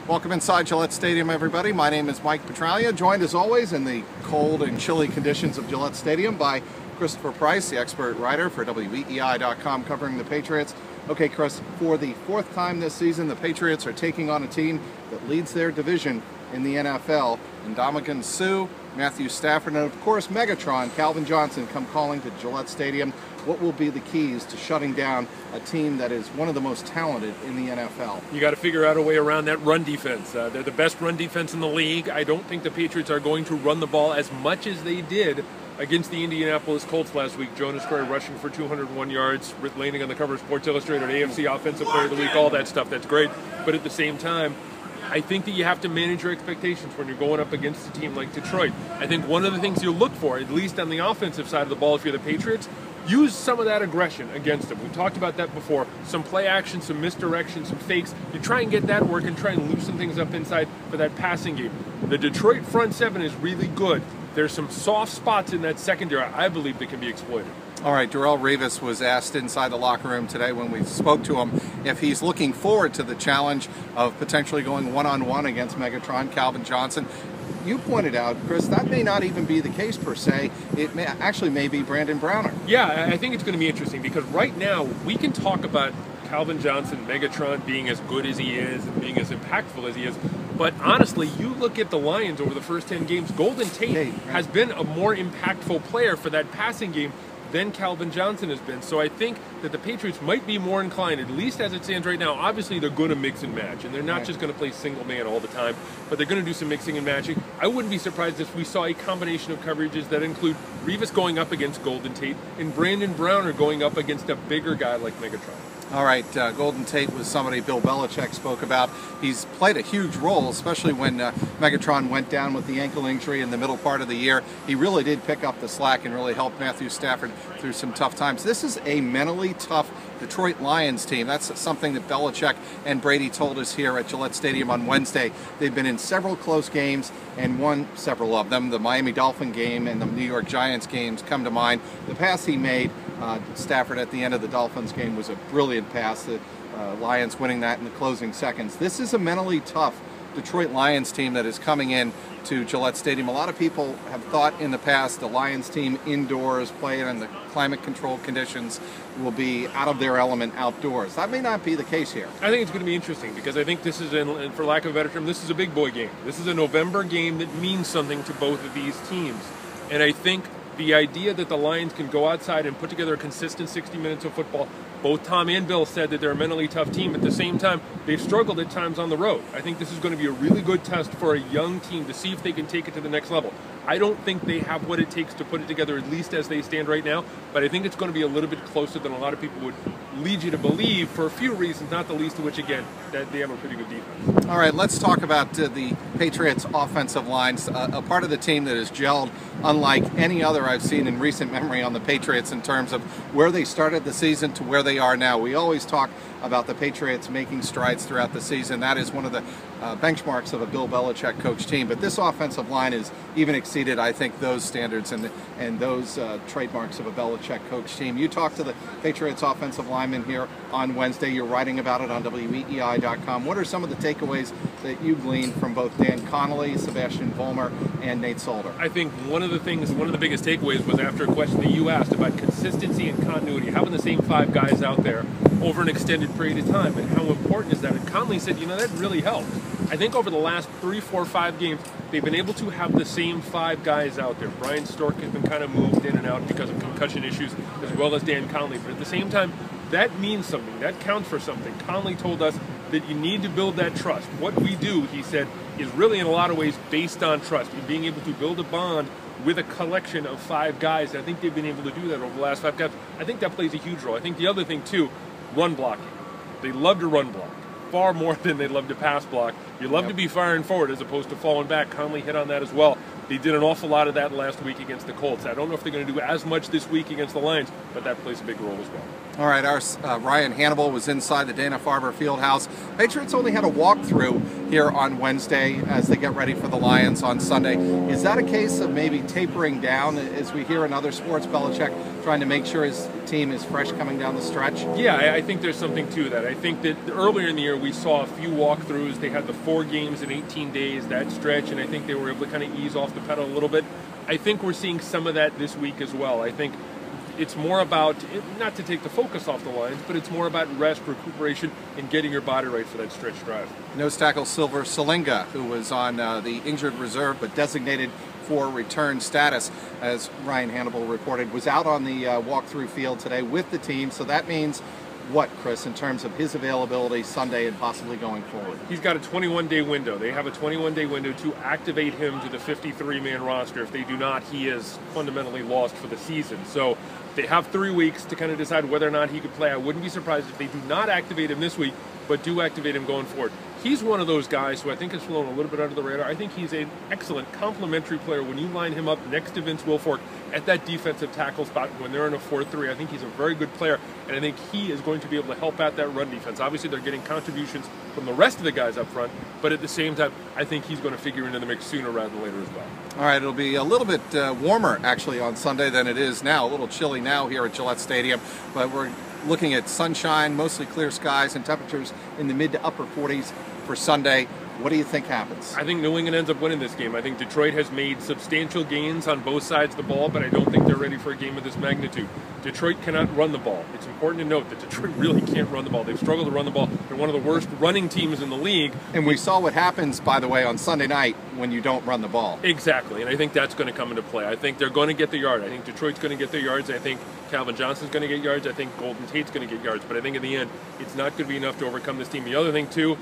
Welcome inside Gillette Stadium, everybody. My name is Mike Petraglia, joined as always in the cold and chilly conditions of Gillette Stadium by Christopher Price, the expert writer for WEEI.com, covering the Patriots. Okay, Chris, for the fourth time this season, the Patriots are taking on a team that leads their division in the NFL. Ndamukong Suh, Matthew Stafford, and of course Megatron, Calvin Johnson, come calling to Gillette Stadium. What will be the keys to shutting down a team that is one of the most talented in the NFL? You got to figure out a way around that run defense. They're the best run defense in the league. I don't think the Patriots are going to run the ball as much as they did against the Indianapolis Colts last week. Jonas Gray rushing for 201 yards, landing on the cover of Sports Illustrated, AFC Offensive Player of the Week, all that stuff. That's great. But at the same time, I think that you have to manage your expectations when you're going up against a team like Detroit. I think one of the things you look for, at least on the offensive side of the ball, if you're the Patriots, use some of that aggression against them. We talked about that before. Some play action, some misdirection, some fakes. You try and get that work and try and loosen things up inside for that passing game. The Detroit front seven is really good. There's some soft spots in that secondary I believe that can be exploited. All right, Darrelle Revis was asked inside the locker room today when we spoke to him if he's looking forward to the challenge of potentially going one-on-one against Megatron, Calvin Johnson. You pointed out, Chris, that may not even be the case per se. It may be Brandon Browner. Yeah, I think it's going to be interesting because right now we can talk about Calvin Johnson, Megatron being as good as he is and being as impactful as he is. But honestly, you look at the Lions over the first 10 games, Golden Tate has been a more impactful player for that passing game than Calvin Johnson has been. So I think that the Patriots might be more inclined, at least as it stands right now. Obviously, they're going to mix and match, and they're not just going to play single man all the time, but they're going to do some mixing and matching. I wouldn't be surprised if we saw a combination of coverages that include Revis going up against Golden Tate and Brandon Browner going up against a bigger guy like Megatron. All right, Golden Tate was somebody Bill Belichick spoke about. He's played a huge role, especially when Megatron went down with the ankle injury in the middle part of the year. He really did pick up the slack and really helped Matthew Stafford through some tough times. This is a mentally tough Detroit Lions team. That's something that Belichick and Brady told us here at Gillette Stadium on Wednesday. They've been in several close games and won several of them. The Miami Dolphin game and the New York Giants games come to mind. The pass he made, Stafford, at the end of the Dolphins game was a brilliant pass. The Lions winning that in the closing seconds. This is a mentally tough Detroit Lions team that is coming in to Gillette Stadium. A lot of people have thought in the past the Lions team indoors, playing in the climate-controlled conditions, will be out of their element outdoors. That may not be the case here. I think it's going to be interesting because I think this is, for lack of a better term, this is a big boy game. This is a November game that means something to both of these teams. And I think the idea that the Lions can go outside and put together a consistent 60 minutes of football, both Tom and Bill said that they're a mentally tough team. At the same time, they've struggled at times on the road. I think this is going to be a really good test for a young team to see if they can take it to the next level. I don't think they have what it takes to put it together, at least as they stand right now, but I think it's going to be a little bit closer than a lot of people would lead you to believe for a few reasons, not the least of which, again, that they have a pretty good defense. All right, let's talk about the Patriots' offensive lines, a part of the team that has gelled unlike any other I've seen in recent memory on the Patriots in terms of where they started the season to where they are now. We always talk about the Patriots making strides throughout the season. That is one of the benchmarks of a Bill Belichick coach team. But this offensive line has even exceeded, I think, those standards and those trademarks of a Belichick coach team. You talked to the Patriots offensive lineman here on Wednesday. You're writing about it on WEEI.com. What are some of the takeaways that you gleaned from both Dan Connolly, Sebastian Vollmer, and Nate Solder? I think one of the biggest takeaways was after a question that you asked about consistency and continuity, having the same five guys out there over an extended period of time, and how important is that? And Connolly said, that really helped. I think over the last 3, 4, 5 games, they've been able to have the same five guys out there. Brian Stork has been kind of moved in and out because of concussion issues, as well as Dan Connolly. But at the same time, that means something. That counts for something. Connolly told us that you need to build that trust. What we do, he said, is really in a lot of ways based on trust and being able to build a bond with a collection of five guys. I think they've been able to do that over the last 5 games. I think that plays a huge role. I think the other thing, too, run blocking. They love to run block far more than they love to pass block. You love to be firing forward as opposed to falling back. Connolly hit on that as well. They did an awful lot of that last week against the Colts. I don't know if they're going to do as much this week against the Lions, but that plays a big role as well. All right, our Ryan Hannibal was inside the Dana-Farber Fieldhouse. Patriots only had a walkthrough here on Wednesday as they get ready for the Lions on Sunday. Is that a case of maybe tapering down, as we hear in other sports, Belichick trying to make sure his team is fresh coming down the stretch? Yeah, I think there's something to that. I think that earlier in the year we saw a few walkthroughs. They had the 4 games in 18 days, that stretch, and I think they were able to kind of ease off the pedal a little bit. I think we're seeing some of that this week as well. I think it's more about, not to take the focus off the Lions, but it's more about rest, recuperation, and getting your body right for that stretch drive. Nose tackle Silver Salinga, who was on the injured reserve but designated for return status, as Ryan Hannibal reported, was out on the walkthrough field today with the team. So that means what, Chris, in terms of his availability Sunday and possibly going forward? He's got a 21-day window. They have a 21-day window to activate him to the 53-man roster. If they do not, he is fundamentally lost for the season. So they have 3 weeks to kind of decide whether or not he could play. I wouldn't be surprised if they do not activate him this week, but do activate him going forward. He's one of those guys who I think has flown a little bit under the radar. I think he's an excellent complementary player when you line him up next to Vince Wilfork at that defensive tackle spot when they're in a 4-3. I think he's a very good player, and I think he is going to be able to help out that run defense. Obviously, they're getting contributions from the rest of the guys up front, but at the same time, I think he's going to figure into the mix sooner rather than later as well. All right, it'll be a little bit warmer, actually, on Sunday than it is now. A little chilly now here at Gillette Stadium, but we're looking at sunshine, mostly clear skies, and temperatures in the mid to upper 40s for Sunday. What do you think happens? I think New England ends up winning this game. I think Detroit has made substantial gains on both sides of the ball, but I don't think they're ready for a game of this magnitude. Detroit cannot run the ball. It's important to note that Detroit really can't run the ball. They've struggled to run the ball. They're one of the worst running teams in the league. And we saw what happens, by the way, on Sunday night when you don't run the ball. Exactly, and I think that's going to come into play. I think they're going to get the yard. I think Detroit's going to get their yards. I think Calvin Johnson's going to get yards. I think Golden Tate's going to get yards. But I think in the end, it's not going to be enough to overcome this team. The other thing, too,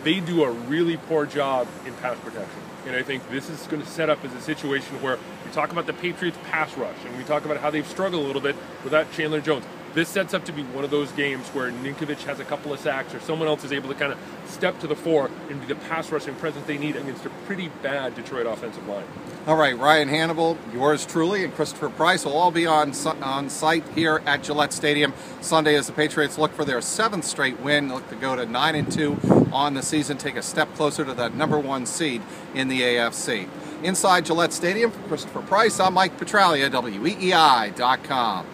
they do a really poor job in pass protection. And I think this is going to set up as a situation where we talk about the Patriots pass rush, and we talk about how they've struggled a little bit without Chandler Jones. This sets up to be one of those games where Ninkovich has a couple of sacks or someone else is able to kind of step to the fore and be the pass rushing presence they need against a pretty bad Detroit offensive line. All right, Ryan Hannibal, yours truly, and Christopher Price will all be on site here at Gillette Stadium Sunday as the Patriots look for their 7th straight win, look to go to 9-2 on the season, take a step closer to that #1 seed in the AFC. Inside Gillette Stadium, for Christopher Price, I'm Mike Petraglia, WEEI.com.